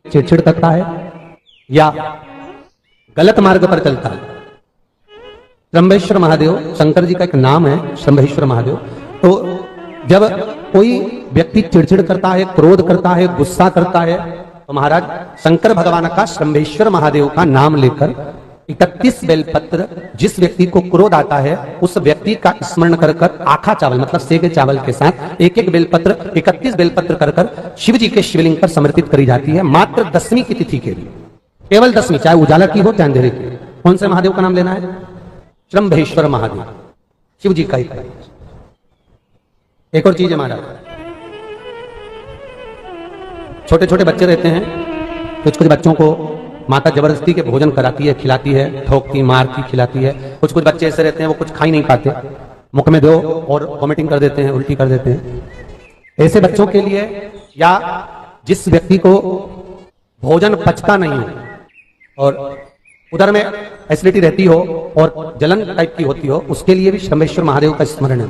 चिड़चिड़ करता है या गलत मार्ग पर चलता है। शंभेश्वर महादेव शंकर जी का एक नाम है, शंभेश्वर महादेव। तो जब कोई व्यक्ति चिड़चिड़ करता है, क्रोध करता है, गुस्सा करता है, तो महाराज शंकर भगवान का शंभेश्वर महादेव का नाम लेकर 31 बेलपत्र, जिस व्यक्ति को क्रोध आता है उस व्यक्ति का स्मरण कर कर आखा चावल मतलब सेगे चावल के साथ एक एक बेलपत्र 31 बेलपत्र कर कर शिव जी के शिवलिंग पर समर्पित करी जाती है, मात्र 10वीं की तिथि के लिए, केवल 10वीं, चाहे उजाला की हो चाहे अंधेरे की। कौन से महादेव का नाम लेना है? शंभेश्वर महादेव, शिव जी का ही। एक और चीज है महाराज, छोटे छोटे बच्चे रहते हैं, कुछ कुछ बच्चों को माता जबरदस्ती के भोजन कराती है, खिलाती है, ठोकती मारती खिलाती है। कुछ कुछ बच्चे ऐसे रहते हैं वो कुछ खा ही नहीं पाते, मुख में दो और वॉमिटिंग कर देते हैं, उल्टी कर देते हैं। ऐसे बच्चों के लिए या जिस व्यक्ति को भोजन पचता नहीं हो और उधर में एसिडिटी रहती हो और जलन टाइप की होती हो, उसके लिए भी शंभेश्वर महादेव का स्मरण है।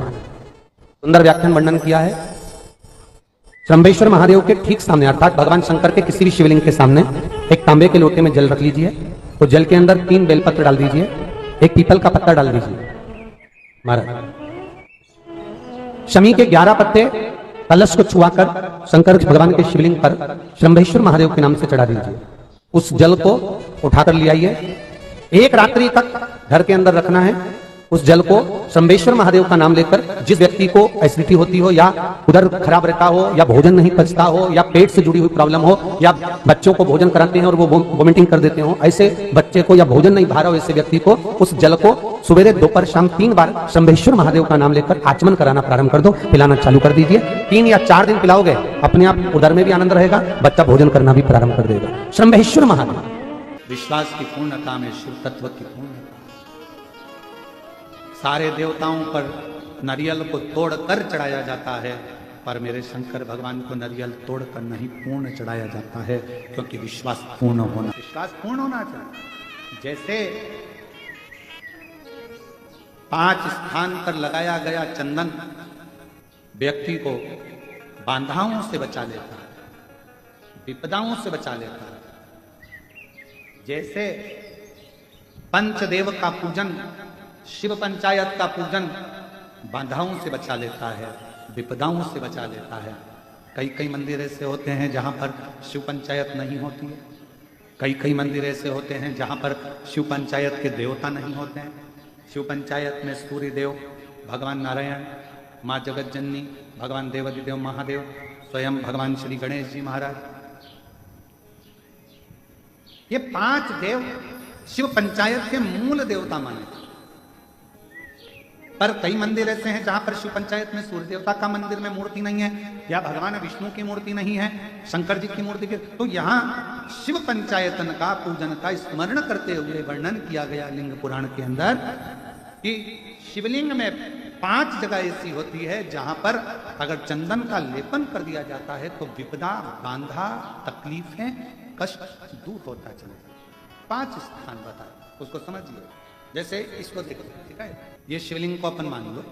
सुंदर व्याख्यान वर्णन किया है। शंभेश्वर महादेव के ठीक सामने अर्थात भगवान शंकर के किसी भी शिवलिंग के सामने एक तांबे के लोटे में जल रख लीजिए, तो जल के अंदर 3 बेलपत्र डाल दीजिए, एक पीपल का पत्ता डाल दीजिए। महाराज शमी के 11 पत्ते कलश को छुआकर शंकर भगवान के शिवलिंग पर शंभेश्वर महादेव के नाम से चढ़ा दीजिए। उस जल को उठाकर ले आइए, एक रात्रि तक घर के अंदर रखना है। उस जल को शंभेश्वर महादेव का नाम लेकर जिस व्यक्ति को एसिडिटी होती हो या उधर खराब रहता हो या भोजन नहीं पचता हो या पेट से जुड़ी हुई प्रॉब्लम हो या बच्चों को भोजन कराते हैं और वो वोमिटिंग कर देते हो, ऐसे बच्चे को या भोजन नहीं भा रहा हो ऐसे व्यक्ति को उस जल को सुबह दोपहर शाम 3 बार शंभेश्वर महादेव का नाम लेकर आचमन कराना प्रारंभ कर दो, पिलाना चालू कर दीजिए। 3 या 4 दिन पिलाओगे, अपने आप उधर में भी आनंद रहेगा, बच्चा भोजन करना भी प्रारंभ कर देगा। शंभेश्वर महादेव। विश्वास की पूर्णता में शिव तत्व की पूर्णता। सारे देवताओं पर नारियल को तोड़कर चढ़ाया जाता है, पर मेरे शंकर भगवान को नारियल तोड़कर नहीं पूर्ण चढ़ाया जाता है, क्योंकि विश्वास पूर्ण होना चाहिए। जैसे 5 स्थान पर लगाया गया चंदन व्यक्ति को बाधाओं से बचा लेता है, विपदाओं से बचा लेता है। जैसे पंचदेव का पूजन, शिव पंचायत का पूजन बाधाओं से बचा लेता है, विपदाओं से बचा लेता है। कई कई मंदिर ऐसे होते हैं जहां पर शिव पंचायत नहीं होती है, कई कई मंदिर ऐसे होते हैं जहां पर शिव पंचायत के देवता नहीं होते हैं। शिव पंचायत में सूर्य देव, भगवान नारायण, माँ जगत जननी, भगवान देवादिदेव महादेव, स्वयं भगवान श्री गणेश जी महाराज, ये 5 देव शिव पंचायत के मूल देवता माने। पर कई मंदिर ऐसे हैं जहां पर शिव पंचायत में सूर्य देवता का मंदिर में मूर्ति नहीं है या भगवान विष्णु की मूर्ति नहीं है, शंकर जी की मूर्ति की, तो यहां शिव पंचायतन का पूजन का स्मरण करते हुए वर्णन किया गया लिंग पुराण के अंदर कि शिवलिंग में 5 जगह ऐसी होती है जहां पर अगर चंदन का लेपन कर दिया जाता है तो विपदा, बांधा, तकलीफें, कष्ट दूर होता चला। 5 स्थान बताए, उसको समझिए। जैसे इसको देखो, ठीक है, ये शिवलिंग को अपन मान लो,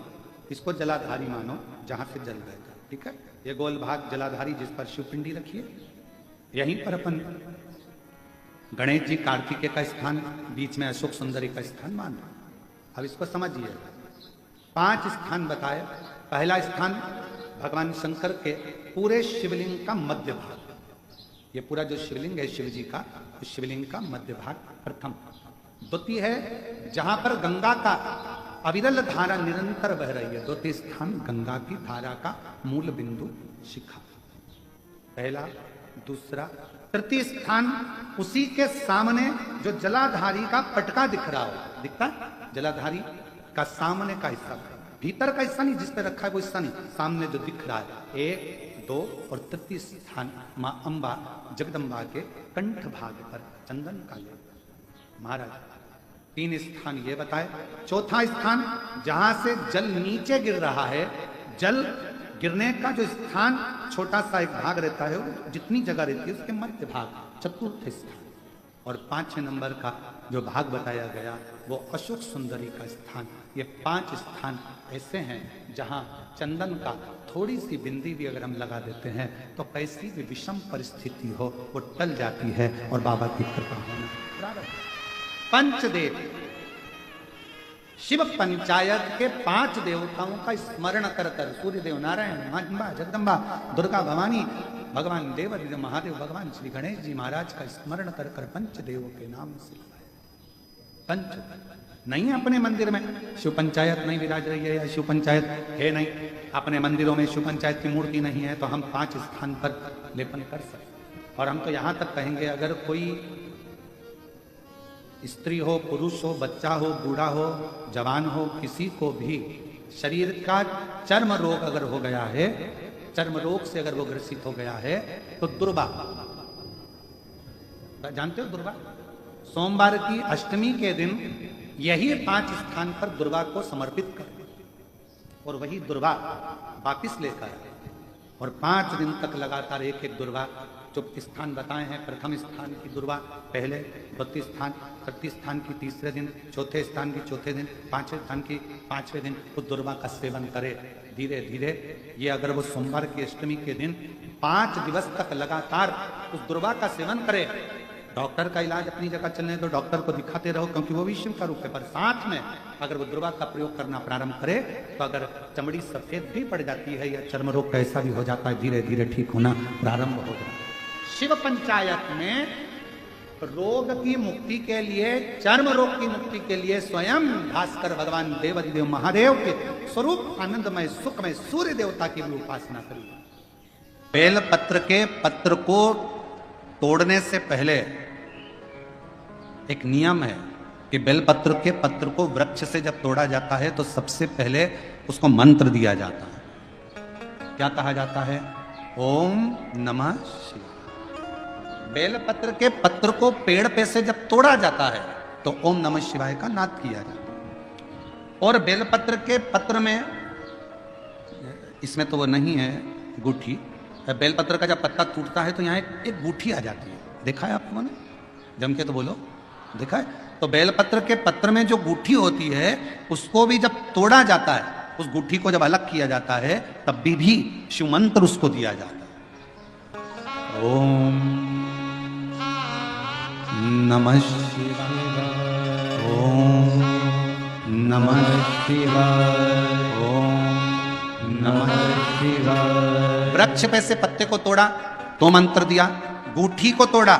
इसको जलाधारी मानो जहां से जल बहता, ठीक है। ये गोल भाग जलाधारी जिस पर शिवपिंडी रखिए, यहीं पर अपन गणेश जी कार्तिकेय का स्थान, बीच में अशोक सुंदरी का स्थान मान लो। अब इसको समझिए, 5 स्थान बताए। पहला स्थान भगवान शंकर के पूरे शिवलिंग का मध्य भाग, ये पूरा जो शिवलिंग है शिव जी का, शिवलिंग का मध्य भाग प्रथम। द्वितीय है जहां पर गंगा का अविरल धारा निरंतर बह रही है, द्वितीय स्थान गंगा की धारा का मूल बिंदु शिखा, पहला। दूसरा, तृतीय स्थान उसी के सामने जो जलाधारी का पटका दिख रहा हो, दिखता है जलाधारी का सामने का हिस्सा, भीतर का हिस्सा नहीं, जिस पे रखा है वो हिस्सा नहीं, सामने जो दिख रहा है। 1, 2 और तृतीय स्थान मां अंबा जगदम्बा के कंठ भाग पर चंदन का लेप। महाराज 3 स्थान ये बताए। चौथा स्थान जहां से जल नीचे गिर रहा है, जल गिरने का जो स्थान छोटा सा एक भाग रहता है, जितनी जगह रहती है उसके मध्य भाग, चतुर्थ स्थान। और 5वें नंबर का जो भाग बताया गया वो अशोक सुंदरी का स्थान। ये 5 स्थान ऐसे हैं जहां चंदन का थोड़ी सी बिंदी भी अगर हम लगा देते हैं तो कैसी भी विषम परिस्थिति हो वो टल जाती है और बाबा की कृपा होना प्रारंभ। पंचदेव शिव पंचायत के 5 देवताओं का स्मरण कर कर सूर्य देव, नारायण, मां जगदम्बा, दुर्गा भवानी, भगवान देव महादेव, भगवान श्री गणेश जी महाराज का स्मरण कर कर पंचदेवों के नाम से पंच नहीं है अपने मंदिर में शिव पंचायत नहीं विराज रही है या शिव पंचायत है नहीं, अपने मंदिरों में शिव पंचायत की मूर्ति नहीं है तो हम 5 स्थान पर लेपन कर सकते। और हम तो यहां तक कहेंगे अगर कोई स्त्री हो, पुरुष हो, बच्चा हो, बूढ़ा हो, जवान हो, किसी को भी शरीर का चर्म रोग अगर हो गया है, चर्म रोग से अगर वो ग्रसित हो गया है तो दुर्वा, जानते हो दुर्वा, सोमवार की अष्टमी के दिन यही 5 स्थान पर दुर्वा को समर्पित कर और वही दुर्वा वापिस लेकर और 5 दिन तक लगातार एक एक दुर्वा जो स्थान बताए हैं, प्रथम स्थान की दुर्वा पहले, द्वितीय स्थान, तृतीय स्थान की तीसरे दिन, चौथे स्थान की चौथे दिन, 5वें स्थान की 5वें दिन उस दुर्वा का सेवन करे धीरे धीरे। ये अगर वो सोमवार की अष्टमी के दिन 5 दिवस तक लगातार उस दुर्वा का सेवन करे, डॉक्टर का इलाज अपनी जगह चलने तो डॉक्टर को दिखाते रहो क्योंकि वो भी शिव का रूप है, पर साथ में अगर वो दुर्वा का प्रयोग करना प्रारंभ करे तो अगर चमड़ी सफेद भी पड़ जाती है या चर्म रोग कैसा भी हो जाता है धीरे धीरे ठीक होना प्रारंभ हो जाता है। शिव पंचायत में रोग की मुक्ति के लिए, चर्म रोग की मुक्ति के लिए स्वयं भास्कर भगवान देवाधिदेव महादेव के स्वरूप आनंदमय सुखमय सूर्य देवता की भी उपासना करी। बेल पत्र के पत्र को तोड़ने से पहले एक नियम है कि बेलपत्र के पत्र को वृक्ष से जब तोड़ा जाता है तो सबसे पहले उसको मंत्र दिया जाता है। क्या कहा जाता है? ओम नमः शिवाय। बेलपत्र के पत्र को पेड़ पे से जब तोड़ा जाता है तो ओम नमः शिवाय का नाद किया जाता है। और बेलपत्र के पत्र में, इसमें तो वो नहीं है गुठी, बेलपत्र का जब पत्ता टूटता है तो यहाँ एक गूठी आ जाती है, देखा है आप लोगों ने? जम के तो बोलो, देखा है? तो बेलपत्र के पत्र में जो गूठी होती है उसको भी जब तोड़ा जाता है, उस गूठी को जब अलग किया जाता है तब भी शिव मंत्र उसको दिया जाता है। ओम नमः शिवाय, ओम नमः शिवाय, ओम नमः शिवाय। वृक्ष पे से पत्ते को तोड़ा तो मंत्र दिया, गूठी को तोड़ा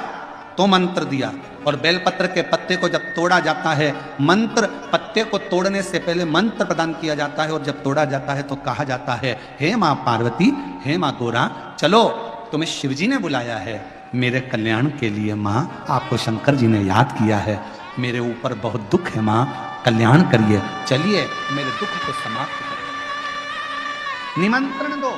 तो मंत्र दिया, और बेलपत्र के पत्ते को जब तोड़ा जाता है मंत्र, पत्ते को तोड़ने से पहले मंत्र प्रदान किया जाता है और जब तोड़ा जाता है तो कहा जाता है, हे मां पार्वती, हे मां गोरा, चलो तुम्हें शिवजी ने बुलाया है मेरे कल्याण के लिए। मां, आपको शंकर जी ने याद किया है, मेरे ऊपर बहुत दुख है मां, कल्याण करिए, चलिए मेरे दुख को समाप्त करिए, निमंत्रण दो।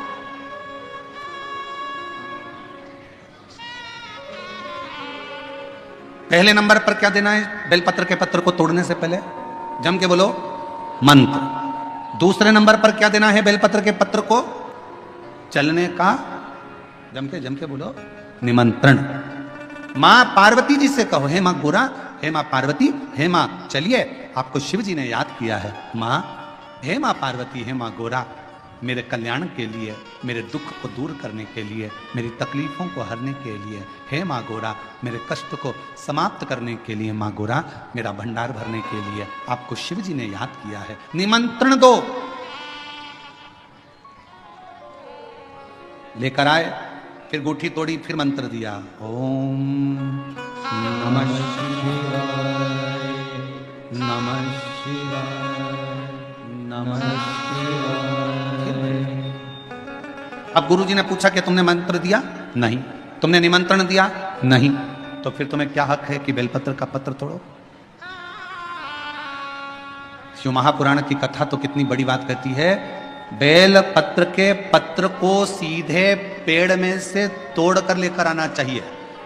पहले नंबर पर क्या देना है बेलपत्र के पत्र को तोड़ने से पहले? जम के बोलो, मंत्र। दूसरे नंबर पर क्या देना है बेलपत्र के पत्र को चलने का? जम के बोलो, निमंत्रण। मां पार्वती जी से कहो, हे मां गोरा, हे मां पार्वती, हे मां चलिए, आपको शिव जी ने याद किया है। मां, हे मां पार्वती, हे मां गोरा, मेरे कल्याण के लिए, मेरे दुख को दूर करने के लिए, मेरी तकलीफों को हरने के लिए, हे मां गोरा, मेरे कष्ट को समाप्त करने के लिए, मां गोरा, मेरा भंडार भरने के लिए आपको शिव जी ने याद किया है, निमंत्रण दो। लेकर आए, फिर गुठी तोड़ी, फिर मंत्र दिया, ओम नमः शिवाय, नमः शिवाय, नमः शिवाय। अब गुरुजी ने पूछा कि तुमने मंत्र दिया? नहीं। तुमने निमंत्रण दिया? नहीं। तो फिर तुम्हें क्या हक है कि बेलपत्र का पत्र तोड़ो? शिव महापुराण की कथा तो कितनी बड़ी बात कहती है, बेलपत्र के पत्र को सीधे पेड़ में से तोड़ कर लेकर आना चाहिए।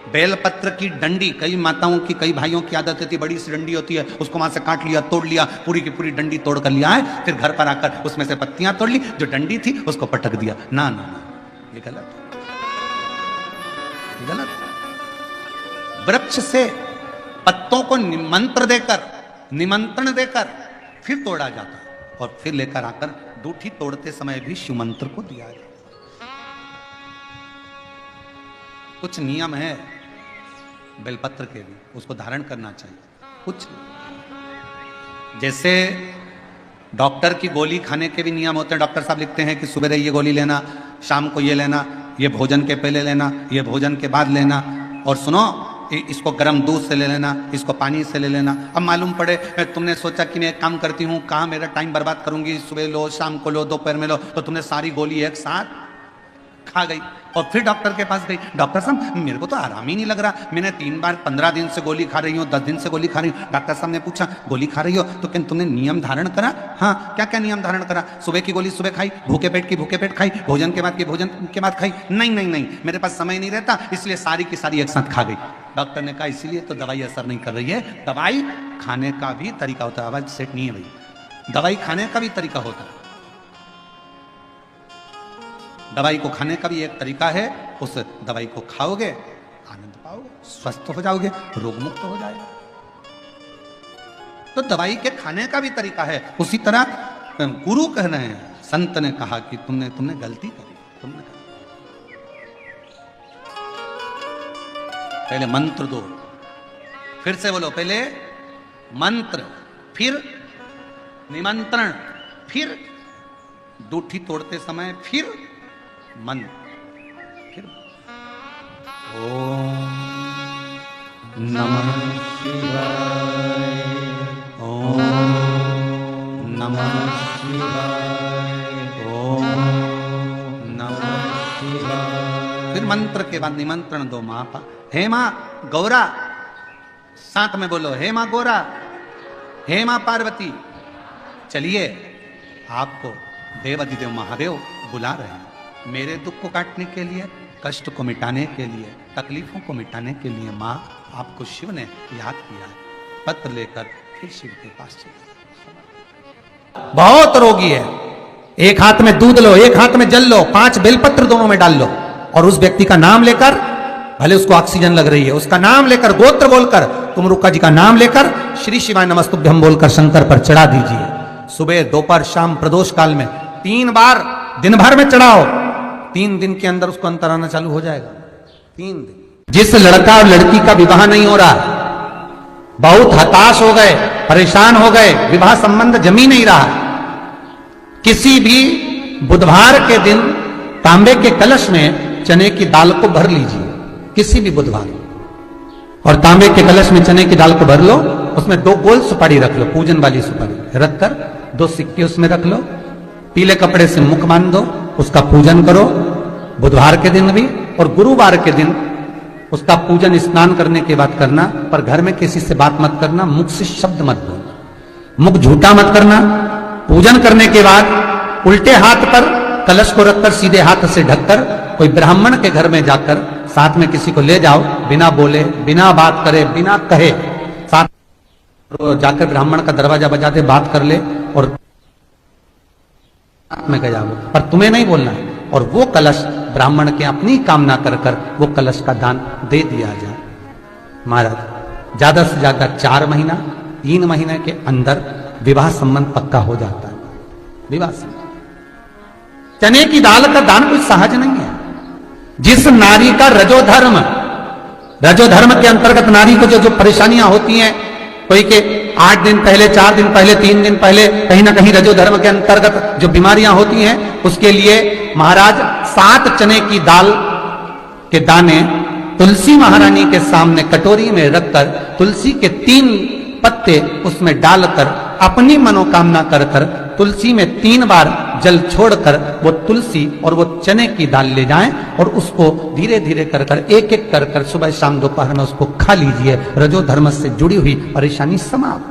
बेलपत्र की डंडी, कई माताओं की, कई भाइयों की आदत होती है, बड़ी सी डंडी होती है, उसको वहां से काट लिया, तोड़ लिया, पूरी की पूरी डंडी तोड़ कर लिया है, फिर घर पर आकर उसमें से पत्तियां तोड़ ली, जो डंडी थी उसको पटक दिया। ना ना ना, ये गलत, ये गलत। वृक्ष से पत्तों को निमंत्रण देकर फिर तोड़ा जाता और फिर लेकर आकर दूठी तोड़ते समय भी शिव मंत्र को दिया जाता। कुछ नियम है बेलपत्र के भी, उसको धारण करना चाहिए। कुछ जैसे डॉक्टर की गोली खाने के भी नियम होते हैं। डॉक्टर साहब लिखते हैं कि सुबह ये गोली लेना, शाम को ये लेना, ये भोजन के पहले लेना, ये भोजन के बाद लेना, और सुनो इसको गर्म दूध से ले लेना, इसको पानी से ले लेना। अब मालूम पड़े तुमने सोचा कि मैं एक काम करती हूँ, कहाँ मेरा टाइम बर्बाद करूंगी, सुबह लो, शाम को लो, दोपहर में लो, तो तुमने सारी गोली एक साथ खा गई और फिर डॉक्टर के पास गई। डॉक्टर साहब मेरे को तो आराम ही नहीं लग रहा, मैंने 3 बार 15 दिन से गोली खा रही हूँ, 10 दिन से गोली खा रही हूँ। डॉक्टर साहब ने पूछा गोली खा रही हो तो क्या तुमने नियम धारण करा? हाँ, क्या क्या नियम धारण करा? सुबह की गोली सुबह खाई, भूखे पेट की भूखे पेट खाई, भोजन के बाद की भोजन के बाद खाई? नहीं, मेरे पास समय नहीं रहता, इसलिए सारी की सारी एक साथ खा गई। डॉक्टर ने कहा इसीलिए तो दवाई असर नहीं कर रही है। दवाई खाने का भी तरीका होता है। आवाज सेट नहीं है भाई। दवाई खाने का भी तरीका होता है। दवाई को खाने का भी एक तरीका है। उस दवाई को खाओगे, आनंद पाओगे, स्वस्थ हो जाओगे, रोग मुक्त हो जाएगा। तो दवाई के खाने का भी तरीका है। उसी तरह गुरु कह रहे हैं, संत ने कहा कि तुमने गलती करी, तुमने करी। पहले मंत्र दो, फिर से बोलो, पहले मंत्र, फिर निमंत्रण, फिर दूठी तोड़ते समय फिर मन, फिर ओम नमः शिवाय, ओम नमः शिवाय, ओम नमः शिवाय। फिर मंत्र के बाद निमंत्रण दो। माँ हे माँ गौरा, साथ में बोलो, हे माँ गौरा, हे माँ पार्वती, चलिए आपको देव अधिदेव महादेव बुला रहे हैं मेरे दुख को काटने के लिए, कष्ट को मिटाने के लिए, तकलीफों को मिटाने के लिए। माँ आपको शिव ने याद किया। पत्र लेकर फिर शिव के पास चले। बहुत रोगी है, एक हाथ में दूध लो, एक हाथ में जल लो, 5 बेलपत्र दोनों में डाल लो, और उस व्यक्ति का नाम लेकर, भले उसको ऑक्सीजन लग रही है, उसका नाम लेकर, गोत्र बोलकर, तुमरुक्का जी का नाम लेकर श्री शिवाय नमस्तुभ्यम बोलकर शंकर पर चढ़ा दीजिए। सुबह, दोपहर, शाम, प्रदोष काल में 3 बार दिन भर में चढ़ाओ। 3 दिन के अंदर उसको अंतर आना चालू हो जाएगा। 3 दिन। जिस लड़का और लड़की का विवाह नहीं हो रहा, बहुत हताश हो गए, परेशान हो गए, विवाह संबंध जमी नहीं रहा, किसी भी बुधवार के दिन तांबे के कलश में चने की दाल को भर लीजिए, किसी भी बुधवार, और तांबे के कलश में चने की दाल को भर लो, उसमें 2 गोल सुपारी रख लो, पूजन वाली सुपारी रखकर 2 सिक्के उसमें रख लो, पीले कपड़े से मुख बांध दो, उसका पूजन करो बुधवार के दिन भी, और गुरुवार के दिन उसका पूजन स्नान करने के बाद करना। पर घर में किसी से बात मत करना, मुख से शब्द मत बोलना, मुख झूठा मत करना। पूजन करने के बाद उल्टे हाथ पर कलश को रखकर सीधे हाथ से ढककर कोई ब्राह्मण के घर में जाकर साथ में किसी को ले जाओ, बिना बोले, बिना बात करे, बिना कहे, साथ जाकर ब्राह्मण का दरवाजा बजा दे, बात कर ले और में गया वो, पर तुम्हें नहीं बोलना है। और वो कलश ब्राह्मण के अपनी कामना कर कर वो कलश का दान दे दिया जाए। महाराज ज्यादा से ज्यादा 4 महीना 3 महीने के अंदर विवाह संबंध पक्का हो जाता है। विवाह संबंध, चने की दाल का दान कोई सहज नहीं है। जिस नारी का रजोधर्म के अंतर्गत नारी को जो परेशानियां होती हैं, कोई के 8 दिन पहले, 4 दिन पहले, 3 दिन पहले कहीं ना कहीं रजोधर्म के अंतर्गत जो बीमारियां होती हैं, उसके लिए महाराज 7 चने की दाल के दाने तुलसी महारानी के सामने कटोरी में रखकर तुलसी के 3 पत्ते उसमें डालकर अपनी मनोकामना कर कर तुलसी में 3 बार जल छोड़कर वो तुलसी और वो चने की दाल ले जाएं और उसको धीरे धीरे कर कर एक एक कर कर सुबह शाम दोपहर में उसको खा लीजिए। रजो धर्म से जुड़ी हुई परेशानी समाप्त।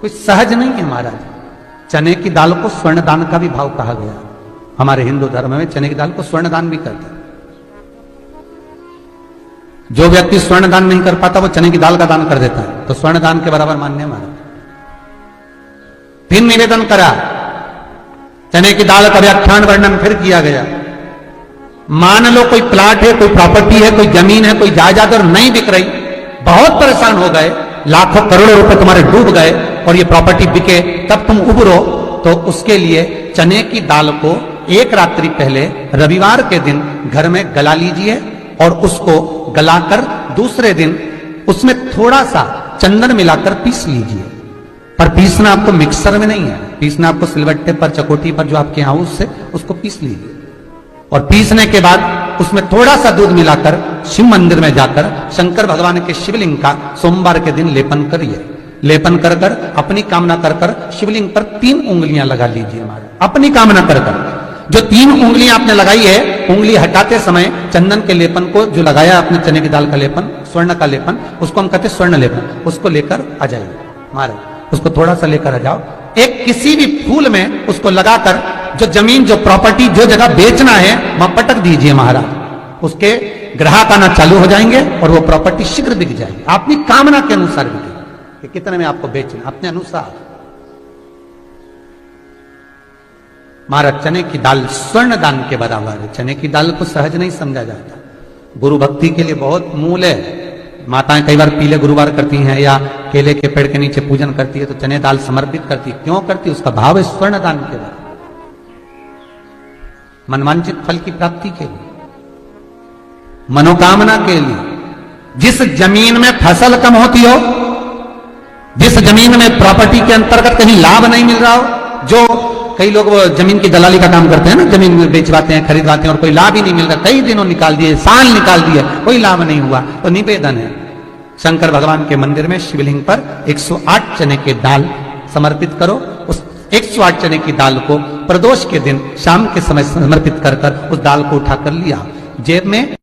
कोई सहज नहीं है महाराज। चने की दाल को स्वर्ण दान का भी भाव कहा गया। हमारे हिंदू धर्म में चने की दाल को स्वर्ण दान भी करते हैं। जो व्यक्ति स्वर्ण दान नहीं कर पाता वो चने की दाल का दान कर देता है, तो स्वर्ण दान के बराबर मान्य है महाराज। फिर निवेदन करा, चने की दाल का व्याख्यान वर्णन फिर किया गया। मान लो कोई प्लाट है, कोई प्रॉपर्टी है, कोई जमीन है, कोई जायदाद और नहीं बिक रही, बहुत परेशान हो गए, लाखों करोड़ों रुपए तुम्हारे डूब गए और ये प्रॉपर्टी बिके, तब तुम उबरो, तो उसके लिए चने की दाल को एक रात्रि पहले रविवार के दिन घर में गला लीजिए और उसको गलाकर दूसरे दिन उसमें थोड़ा सा चंदन मिलाकर पीस लीजिए। पर पीसना आपको मिक्सर में नहीं है, पीसना आपको सिलबट्टे पर, चकोटी पर जो आपके यहां उससे उसको पीस लीजिए। और पीसने के बाद उसमें थोड़ा सा दूध मिलाकर शिव मंदिर में जाकर शंकर भगवान के शिवलिंग का सोमवार के दिन लेपन करिए। लेपन कर कर अपनी कामना कर कर शिवलिंग पर 3 उंगलियां लगा लीजिए हमारे, अपनी कामना कर कर। जो 3 उंगलियां आपने लगाई है, उंगली हटाते समय चंदन के लेपन को जो लगाया आपने, चने की दाल का लेपन, स्वर्ण का लेपन, उसको हम कहते हैं स्वर्ण लेपन, उसको लेकर आ जाइए महाराज, उसको थोड़ा सा लेकर आ जाओ। एक किसी भी फूल में उसको लगाकर जो जमीन, जो प्रॉपर्टी, जो जगह बेचना है वहां पटक दीजिए महाराज, उसके ग्राहक आना चालू हो जाएंगे और वो प्रॉपर्टी शीघ्र बिक जाएगी। अपनी कामना के अनुसार बिकेगी कि कितने में आपको बेचना, अपने अनुसार। महाराज चने की दाल स्वर्ण दान के बराबर है। चने की दाल को सहज नहीं समझा जाता, गुरु भक्ति के लिए बहुत मूल है। माताएं कई बार पीले गुरुवार करती हैं या केले के पेड़ के नीचे पूजन करती है तो चने दाल समर्पित करती है। क्यों करती है? उसका भाव है स्वर्ण दान के बराबर, मनवांचित फल की प्राप्ति के लिए, मनोकामना के लिए। जिस जमीन में फसल कम होती हो, जिस जमीन में प्रॉपर्टी के अंतर्गत कहीं लाभ नहीं मिल रहा हो, जो कई लोग वो जमीन की दलाली का काम करते हैं ना, जमीन में बेचवाते हैं, खरीदवाते हैं और कोई लाभ ही नहीं मिल रहा, कई दिनों निकाल दिए, साल निकाल दिए, कोई लाभ नहीं हुआ, तो निवेदन है शंकर भगवान के मंदिर में शिवलिंग पर 108 चने के दाल समर्पित करो। उस 108 चने की दाल को प्रदोष के दिन शाम के समय समर्पित कर कर उस दाल को उठाकर लिया, जेब में